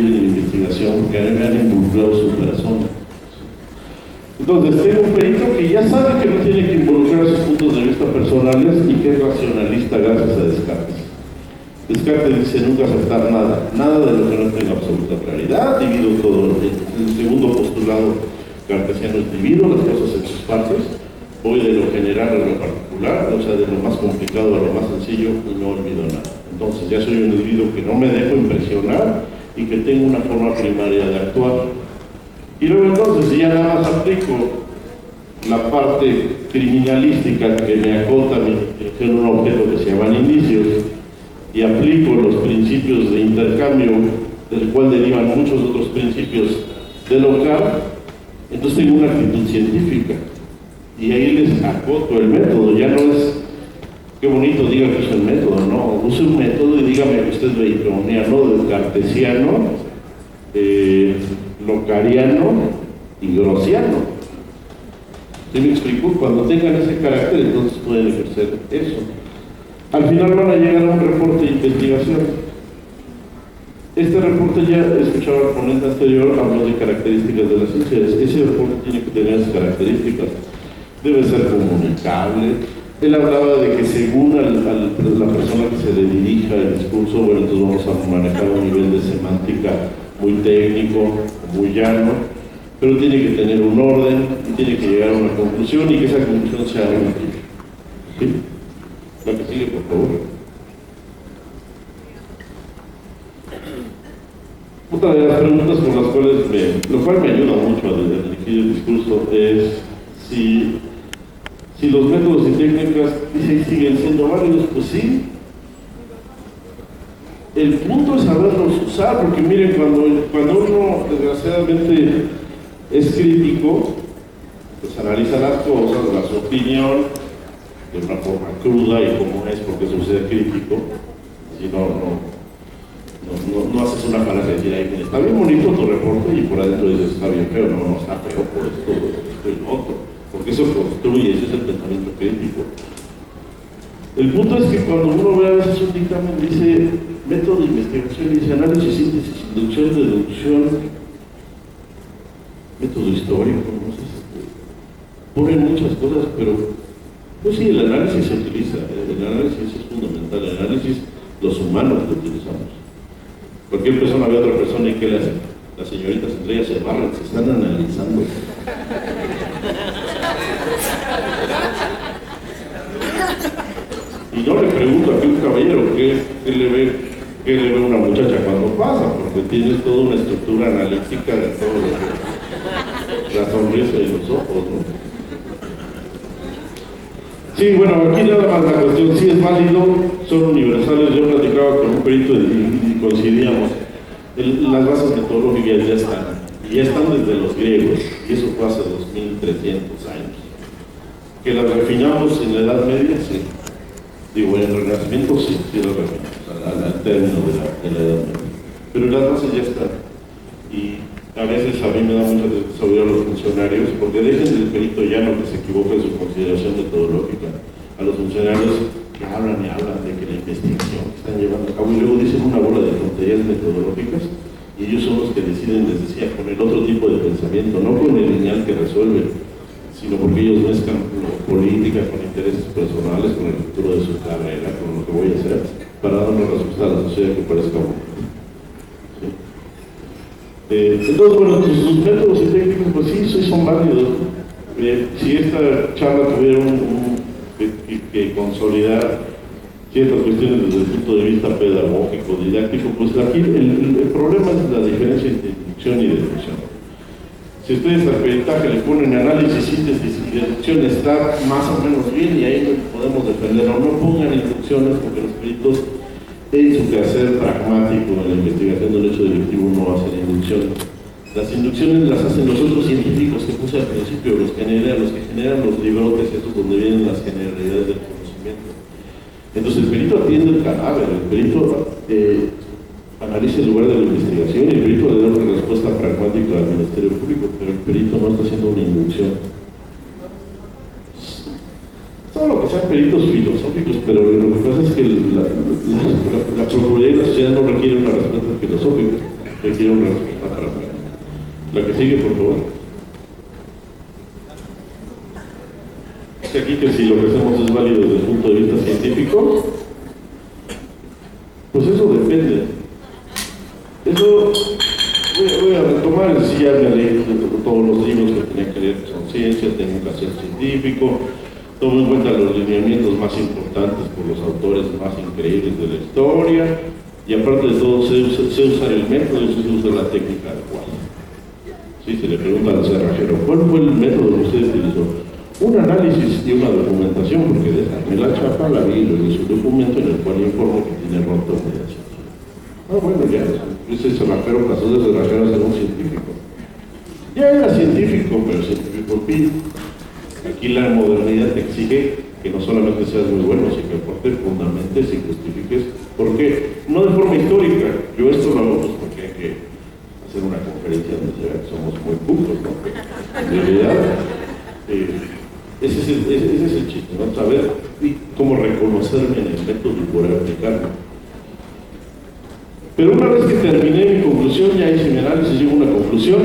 de la investigación que han involucrado su persona. Entonces, tengo un perito que ya sabe que no tiene que involucrar sus puntos de vista personales y que es racionalista gracias a Descartes. Descartes dice nunca aceptar nada, nada de lo que no tenga absoluta claridad, divido todo. El segundo postulado cartesiano es divido las cosas en sus partes, voy de lo general a lo particular, o sea, de lo más complicado a lo más sencillo y no olvido nada. Entonces ya soy un individuo que no me dejo impresionar y que tengo una forma primaria de actuar. Y luego entonces ya nada más aplico la parte criminalística que me acota en un objeto que se llaman indicios y aplico los principios de intercambio del cual derivan muchos otros principios de local, entonces tengo una actitud científica y ahí les acoto el método. Ya no es qué bonito diga que usa el método, no, use un método y dígame que usted es baconiano, cartesiano, locariano y grossiano. ¿Sí me explico? Cuando tengan ese carácter, entonces pueden ejercer eso. Al final van a llegar a un reporte de investigación. Este reporte, ya escuchaba al ponente anterior, habló de características de las ciencias. Ese reporte tiene que tener esas características. Debe ser comunicable. Él hablaba de que según la persona que se le dirija el discurso, bueno, entonces vamos a manejar un nivel de semántica muy técnico, muy llano, pero tiene que tener un orden, tiene que llegar a una conclusión y que esa conclusión sea útil. ¿Sí? La que sigue, por favor. Otra de las preguntas por las cuales lo cual me ayuda mucho a dirigir el discurso es si los métodos y técnicas siguen siendo válidos. Pues sí. El punto es saberlos usar, porque miren, cuando uno desgraciadamente es crítico, pues analiza las cosas, da su opinión de una forma cruda y como es, porque eso es ser crítico. Si no haces una falacia de decir, ahí está bien bonito tu reporte y por adentro dices, está bien feo, no está feo por esto y lo otro, porque eso construye, ese es el pensamiento crítico. El punto es que cuando uno ve a veces un dictamen, dice método de investigación, dice análisis, síntesis, inducción, deducción, método histórico, no sé, ponen muchas cosas, pero pues sí, el análisis se utiliza, el análisis es fundamental, el análisis los humanos lo utilizamos. Cualquier persona ve a otra persona y ¿qué le hacen? Las señoritas entre ellas se barran, se están analizando. Y no le pregunto aquí a un caballero qué le ve una muchacha cuando pasa, porque tiene toda una estructura analítica de todo lo que la sonrisa y los ojos, ¿no? Sí, bueno, aquí nada más la cuestión, si es válido, son universales. Yo platicaba con un perito y coincidíamos, las bases metodológicas ya están desde los griegos, y eso fue hace 2300 años. Que las refinamos en la Edad Media, sí. Digo, en el Renacimiento sí lo refinamos, al término de la Edad Media. Pero las bases ya están. Y a veces a mí me da mucha tristeza oír a los funcionarios, porque dejen del perito llano que se equivoca en su consideración metodológica. A los funcionarios que hablan y hablan de que la investigación que están llevando a cabo, y luego dicen una bola de tonterías metodológicas, y ellos son los que deciden, les decía, con el otro tipo de pensamiento, no con el lineal que resuelve, sino porque ellos mezclan política con intereses personales, con el futuro de su carrera, con lo que voy a hacer, para dar una respuesta a la sociedad que parezca buena. ¿Sí? Entonces, bueno, sus métodos y técnicos, pues sí son válidos. Si esta charla tuviera que consolidar ciertas cuestiones desde el punto de vista pedagógico, didáctico, pues aquí el problema es la diferencia entre inducción y deducción. Si ustedes al peritaje le ponen análisis, síntesis y deducción, está más o menos bien y ahí podemos defender, o no pongan inducciones porque los peritos en su quehacer pragmático en la investigación del hecho delictivo no hacen inducción. Las inducciones las hacen los otros científicos que puse al principio, los que generan los librotes, estos donde vienen las generalidades del conocimiento. Entonces el perito atiende el cadáver, el perito analiza el lugar de la investigación y el perito le da una respuesta pragmática al Ministerio Público, pero el perito no está haciendo una inducción. Todo lo que sean peritos filosóficos, pero lo que pasa es que la Procuraduría y la sociedad no requieren una respuesta filosófica, requiere una respuesta para mí. La que sigue, por favor. Es aquí que si lo que hacemos es válido desde el punto de vista científico, pues eso depende. Eso voy a retomar, si ya me leí todos los libros que tenía que leer, que son ciencia, tengo que hacer científico, tomo en cuenta los lineamientos más importantes por los autores más increíbles de la historia, y aparte de todo sé usar el método y sé usar la técnica adecuada. Sí, se le pregunta al cerrajero, ¿cuál fue el método que usted utilizó? Un análisis y una documentación, porque dejarme la chapa, la vi, lo hice un documento en el cual informo que tiene roto de acción. Ah, bueno, ya, ese cerrajero pasó de cerrajero a ser un científico. Ya era científico, pero científico pil. Aquí la modernidad te exige que no solamente seas muy bueno, sino que aparte fundamentes y justifiques. ¿Por qué? No de forma histórica. Yo esto lo hago pues porque hay que hacer una conferencia donde se vea que somos muy pocos, ¿no? En realidad, ese es el chiste, ¿no? Saber cómo reconocerme en el método y poder aplicarlo. Pero una vez que terminé mi conclusión, ya hice mi análisis, llego a una conclusión,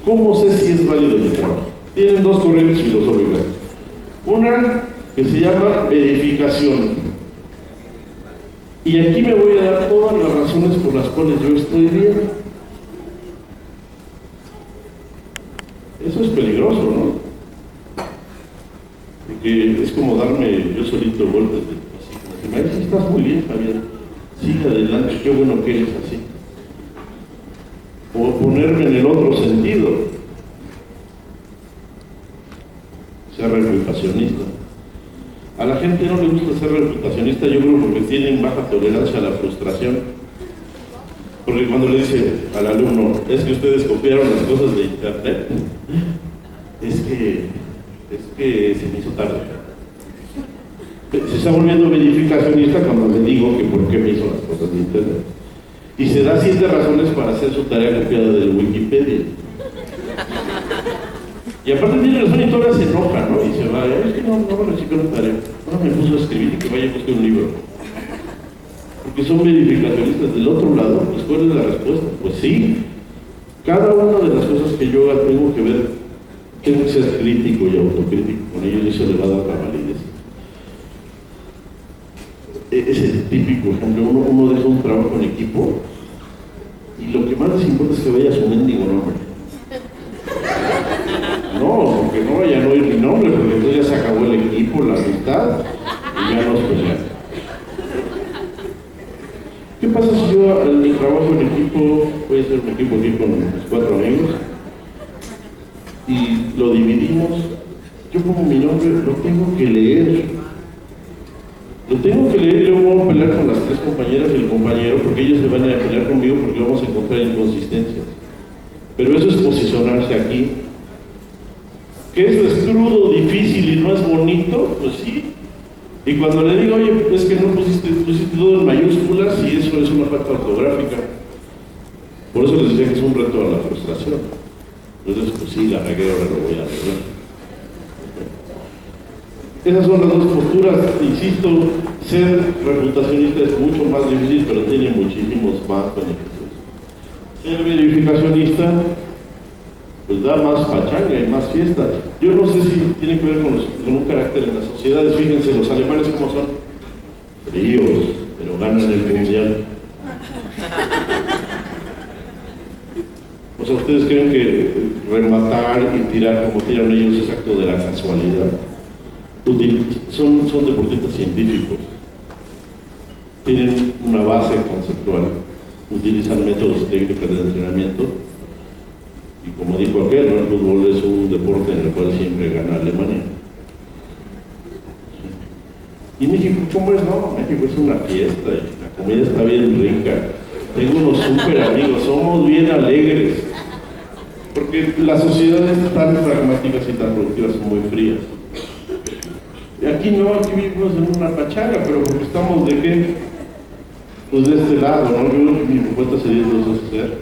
¿cómo sé si es válido mi trabajo? Tienen dos corrientes filosóficas. Una que se llama verificación. Y aquí me voy a dar todas las razones por las cuales yo estoy bien. Eso es peligroso, ¿no? Porque es como darme yo solito golpes de así, como si me estás muy bien, Javier. Sigue adelante, qué bueno que eres así. O ponerme en el otro sentido. Ser reputacionista. A la gente no le gusta ser reputacionista, yo creo porque tienen baja tolerancia a la frustración. Porque cuando le dice al alumno, es que ustedes copiaron las cosas de internet, es que se me hizo tarde. Se está volviendo verificacionista cuando le digo que por qué me hizo las cosas de internet. Y se da 7 razones para hacer su tarea copiada de Wikipedia. Y aparte tiene razón y todavía se enoja, ¿no? Y se va, es que no me recicló la tarea. No me puso a escribir y que vaya a buscar un libro. Porque son verificacionistas. Del otro lado, pues ¿cuál es la respuesta? Pues sí. Cada una de las cosas que yo haga tengo que ser crítico y autocrítico con ellos y eso le va a dar la validez. Es el típico ejemplo, uno deja un trabajo en equipo y lo que más les importa es que vaya su mendigo nombre. No, porque no vaya a no ir mi nombre, porque entonces ya se acabó el equipo, la amistad y ya nos peleamos. ¿Qué pasa si yo en mi trabajo en equipo, voy a hacer un equipo aquí con mis 4 amigos y lo dividimos? Yo pongo mi nombre, lo tengo que leer. Lo tengo que leer y luego vamos a pelear con las 3 compañeras y el compañero porque ellos se van a pelear conmigo porque vamos a encontrar inconsistencias. Pero eso es posicionarse aquí. ¿Que eso es crudo, difícil y no es bonito? Pues sí. Y cuando le digo, oye, es que no pusiste todo en mayúsculas y eso es una falta ortográfica. Por eso les decía que es un reto a la frustración. Entonces, pues sí, la regué, ahora lo voy a arreglar. Esas son las dos posturas. Insisto, ser reputacionista es mucho más difícil, pero tiene muchísimos más beneficios. Ser verificacionista, pues da más pachanga y más fiesta. Yo no sé si tiene que ver con un carácter en las sociedades. Fíjense, los alemanes como son fríos, pero ganan el mundial. O sea, ¿ustedes creen que rematar y tirar como tiran ellos es acto de la casualidad? Son deportistas científicos, tienen una base conceptual, utilizan métodos y técnicas de entrenamiento y como dijo aquel, ¿no? El fútbol es un deporte en el cual siempre gana Alemania. ¿Y México cómo es? No, México es una fiesta y la comida está bien rica. Tengo unos súper amigos, somos bien alegres, porque las sociedades tan pragmáticas y tan productivas son muy frías. Y aquí no, aquí vivimos en una pachanga, pero porque estamos de qué? Pues de este lado, ¿no? Yo creo que mi propuesta sería entonces ser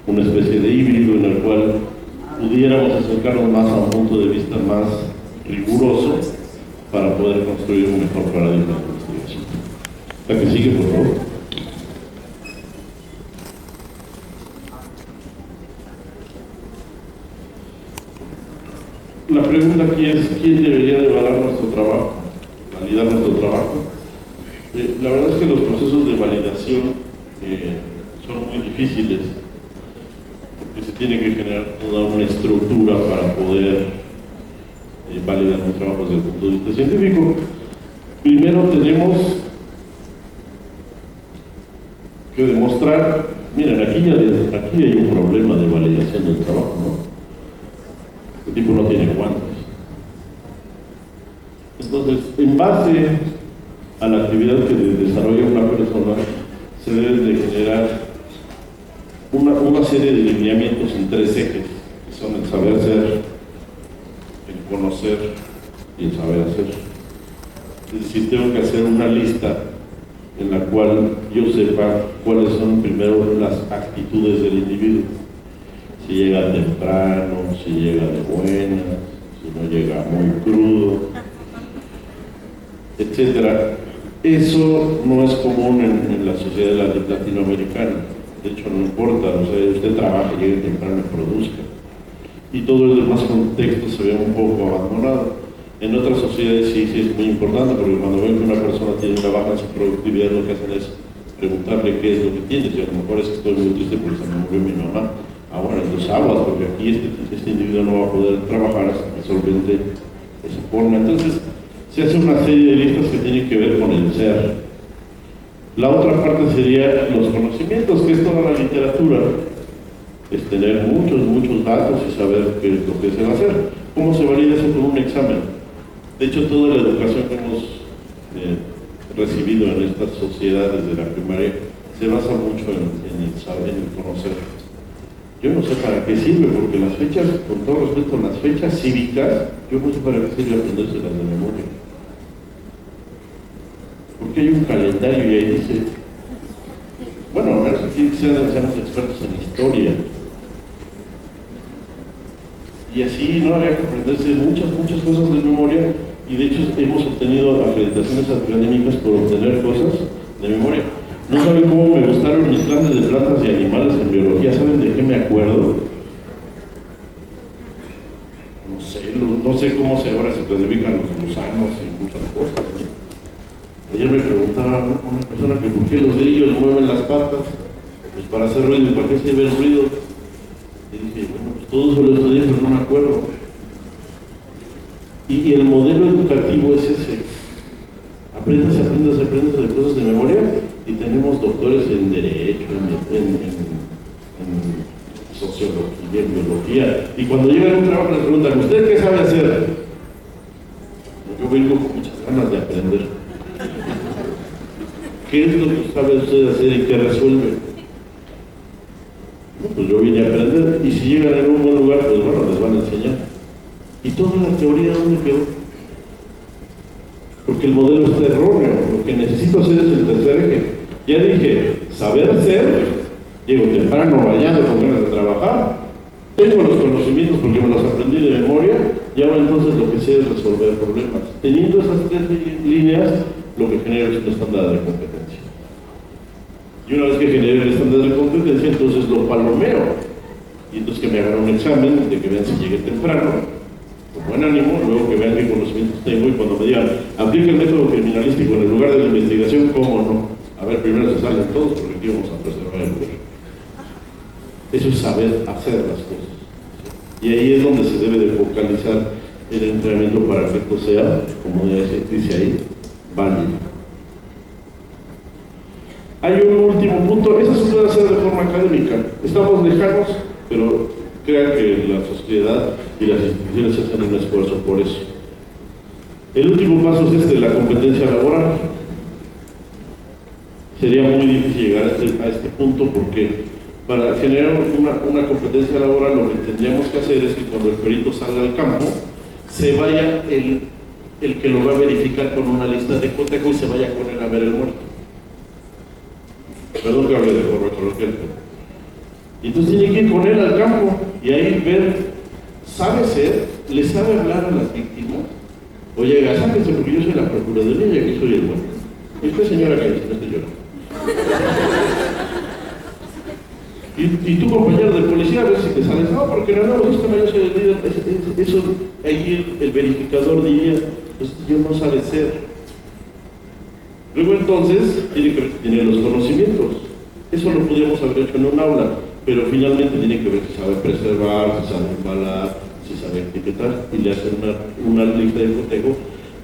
una especie de híbrido en el cual pudiéramos acercarnos más a un punto de vista más riguroso para poder construir un mejor paradigma de investigación. La que sigue, por favor. La pregunta aquí es, ¿quién debería de validar nuestro trabajo? La verdad es que los procesos de validación son muy difíciles, porque se tiene que generar toda una estructura para poder validar un trabajo desde el punto de vista científico. Primero tenemos que demostrar, miren, aquí hay un problema de validación del trabajo, ¿no? El tipo no tiene guantes. Entonces, en base a la actividad que desarrolla una persona, se debe de generar una serie de lineamientos en 3 ejes, que son el saber ser, el conocer y el saber hacer. Es decir, tengo que hacer una lista en la cual yo sepa cuáles son primero las actitudes del individuo. Si llega temprano, si llega de buenas, si no llega muy crudo, etcétera. Eso no es común en la sociedad latinoamericana. De hecho, no importa, o sea, usted trabaja, llegue temprano y produzca. Y todo el demás contexto se ve un poco abandonado. En otras sociedades sí es muy importante, porque cuando ven que una persona tiene una baja en su productividad, lo que hacen es preguntarle qué es lo que tiene. Si a lo mejor es que estoy muy triste porque se me murió mi mamá. Bueno, entonces aguas, porque aquí este individuo no va a poder trabajar hasta que solvente esa forma. Entonces, se hace una serie de listas que tienen que ver con el ser. La otra parte sería los conocimientos, que es toda la literatura. Es tener muchos datos y saber qué es lo que se va a hacer. ¿Cómo se valida eso con un examen? De hecho, toda la educación que hemos recibido en estas sociedades de la primaria se basa mucho en el saber, en el conocer. Yo no sé para qué sirve, porque las fechas, con todo respeto, las fechas cívicas, yo no sé para qué sirve aprendérselas de memoria. Porque hay un calendario y ahí dice, bueno, a menos que seamos expertos en historia. Y así no había que aprenderse muchas cosas de memoria, y de hecho hemos obtenido acreditaciones académicas por obtener cosas de memoria. No saben cómo me gustaron mis clases de plantas y animales en biología. ¿Saben de qué me acuerdo? No sé cómo ahora se clasifican los gusanos y muchas cosas, ¿no? Ayer me preguntaba una persona que por qué los grillos mueven las patas, pues para hacer ruido. ¿Y para qué sirve el ruido? Y dije, bueno, pues todo eso lo estudié, pero no me acuerdo. Y el modelo educativo es ese. Aprendas de cosas de memoria, y tenemos doctores en Derecho, en Sociología, en Biología, y cuando llegan a un trabajo les preguntan, ¿usted qué sabe hacer? Yo vengo con muchas ganas de aprender. ¿Qué es lo que sabe usted hacer y qué resuelve? Pues yo vine a aprender, y si llegan en un buen lugar, pues bueno, les van a enseñar. ¿Y toda la teoría dónde quedó? Porque el modelo está erróneo. Lo que necesito hacer es el tercer eje. Ya dije, saber ser, llego temprano, bañado, con ganas de trabajar, tengo los conocimientos porque me los aprendí de memoria, y ahora entonces lo que sé es resolver problemas. Teniendo esas 3 líneas, lo que genera es un estándar de competencia. Y una vez que genere el estándar de competencia, entonces lo palomeo. Y entonces que me hagan un examen, de que vean si llegué temprano, con buen ánimo, luego que vean qué conocimientos tengo, y cuando me digan, aplica el método criminalístico en el lugar de la investigación, ¿cómo no? A ver, primero se salen todos, porque aquí vamos a preservar el lugar. Eso es saber hacer las cosas. Y ahí es donde se debe de focalizar el entrenamiento para que esto sea, como dice ahí, válido. Hay un último punto, eso se puede hacer de forma académica. Estamos lejanos, pero crean que la sociedad y las instituciones hacen un esfuerzo por eso. El último paso es la competencia laboral. Sería muy difícil llegar a este punto, porque para generar una competencia laboral lo que tendríamos que hacer es que cuando el perito salga al campo, se vaya el que lo va a verificar con una lista de cotejo y se vaya con él a ver el muerto. Perdón que hable de forma coloquial. Y entonces tiene que ir con él al campo y ahí ver, ¿sabe ser? ¿Le sabe hablar a las víctimas? Oye, sáquense porque yo soy la procuraduría y aquí soy el bueno. Y usted, señora, que no esté llorando. Y Y tu compañero de policía a ver si te sales, no, porque no, yo soy el líder. Eso, ahí el verificador diría, pues yo no sabe ser. Luego entonces, tiene que tener los conocimientos. Eso lo podríamos haber hecho en un aula, pero finalmente tiene que ver si sabe preservar, si sabe embalar, si sabe etiquetar, y le hacen una lista de cotejo,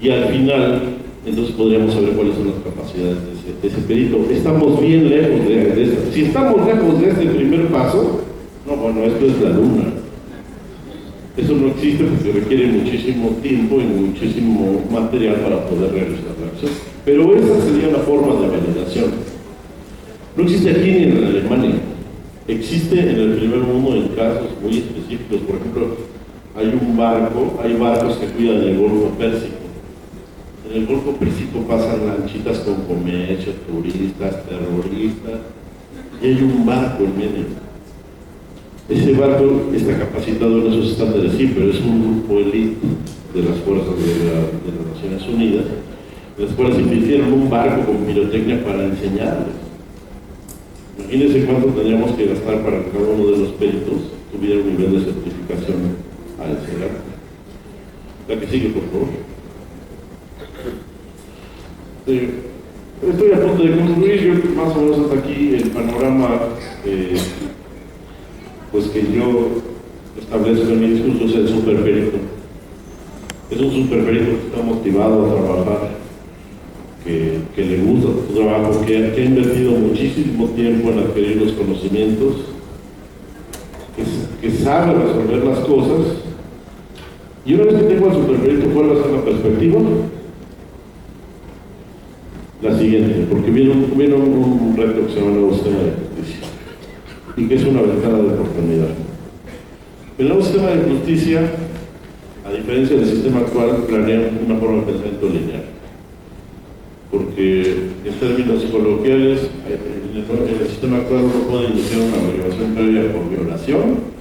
y al final, entonces podríamos saber cuáles son las capacidades de ese perito. Estamos bien lejos de eso. Si estamos lejos de este primer paso, no, bueno, esto es la luna. Eso no existe porque requiere muchísimo tiempo y muchísimo material para poder realizar la acción. Pero esa sería la forma de validación. No existe aquí ni en Alemania. Existe en el primer mundo en casos muy específicos. Por ejemplo, hay barcos que cuidan el Golfo Pérsico. En el Golfo Pérsico pasan lanchitas con comercio, turistas, terroristas, y hay un barco en medio. Ese barco está capacitado en esos estándares, sí, pero es un grupo élite de las fuerzas de las Naciones Unidas, las cuales invirtieron un barco con pirotecnia para enseñarles. Imagínense cuánto tendríamos que gastar para que cada uno de los peritos tuviera un nivel de certificación a ese barco. La que sigue, por favor. Estoy a punto de concluir, yo más o menos hasta aquí el panorama pues que yo establezco en mi discurso es el superperito. Es un superperito que está motivado a trabajar, que le gusta su trabajo, que ha invertido muchísimo tiempo en adquirir los conocimientos, que sabe resolver las cosas. Y una vez que tengo al superperito, ¿cuál va a ser la perspectiva? La siguiente, porque viene un reto que se llama el nuevo sistema de justicia y que es una ventana de oportunidad. El nuevo sistema de justicia, a diferencia del sistema actual, planea una forma de pensamiento lineal, porque en términos coloquiales, en el sistema actual uno puede iniciar una averiguación previa por violación,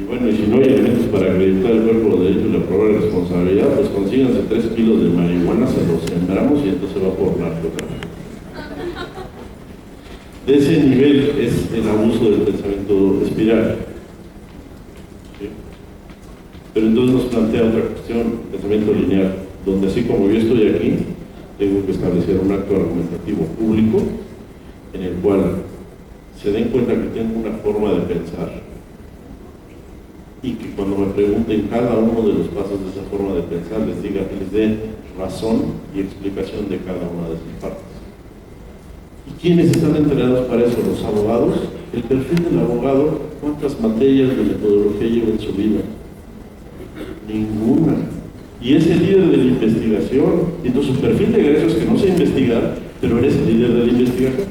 y bueno, y si no hay elementos para acreditar el cuerpo de delito y la probable responsabilidad, pues consíganse 3 kilos de marihuana, se los sembramos y entonces va por narcotráfico. De ese nivel es el abuso del pensamiento espiral. ¿Sí? Pero entonces nos plantea otra cuestión, pensamiento lineal, donde así como yo estoy aquí, tengo que establecer un acto argumentativo público en el cual se den cuenta que tengo una forma de pensar y que cuando me pregunten cada uno de los pasos de esa forma de pensar les diga que les dé razón y explicación de cada una de sus partes. ¿Y quiénes están entrenados para eso? Los abogados. El perfil del abogado, ¿cuántas materias de metodología lleva en su vida? Ninguna. Y es el líder de la investigación. Entonces su perfil de egreso es que no sé investigar, pero eres el líder de la investigación.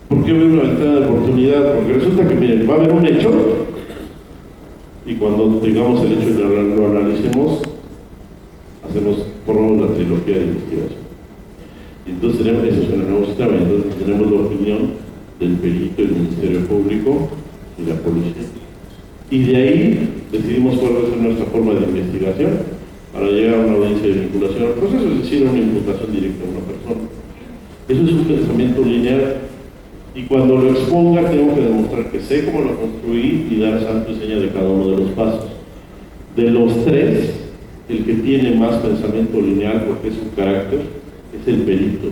¿Por qué veo una ventana de oportunidad? Porque resulta que, miren, va a haber un hecho y cuando tengamos el hecho y lo analicemos, formamos la trilogía de investigación. Y entonces tenemos, eso es el nuevo sistema, y entonces tenemos la opinión del perito, el Ministerio Público y la policía. Y de ahí decidimos cuál va a ser nuestra forma de investigación para llegar a una audiencia de vinculación al proceso, es decir, a una imputación directa a una persona. Eso es un pensamiento lineal. Y cuando lo exponga tengo que demostrar que sé cómo lo construí y dar santo y seña de cada uno de los pasos. De los tres, el que tiene más pensamiento lineal, porque es su carácter, es el perito.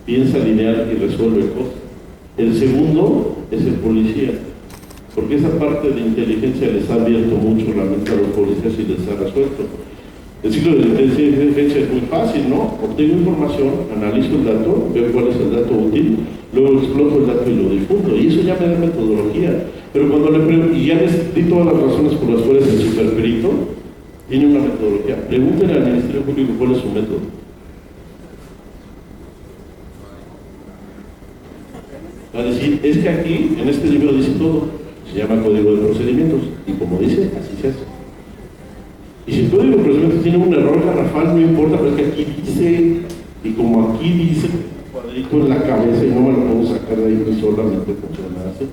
Piensa lineal y resuelve cosas. El segundo es el policía, porque esa parte de inteligencia les ha abierto mucho la mente a los policías y les ha resuelto. El ciclo de inteligencia es muy fácil, ¿no? Obtengo información, analizo el dato, veo cuál es el dato útil, luego exploto el dato y lo difundo, y eso ya me da metodología. Pero cuando le pregunto, y ya les di todas las razones por las cuales el superperito tiene una metodología, pregúntenle al Ministerio Público cuál es su método. Va a decir, es que aquí, en este libro dice todo, se llama Código de Procedimientos, y como dice, así se hace. Y si el código de procedimientos tiene un error garrafal, no importa, pero es que aquí dice, y como aquí dice, cuadrito en la cabeza y no me lo puedo sacar de ahí, pues solamente funciona así.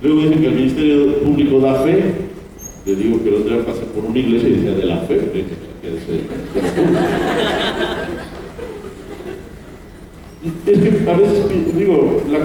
Luego dicen que el Ministerio Público da fe, le digo que el otro día pasé por una iglesia y decía de la fe, Es que a veces digo, la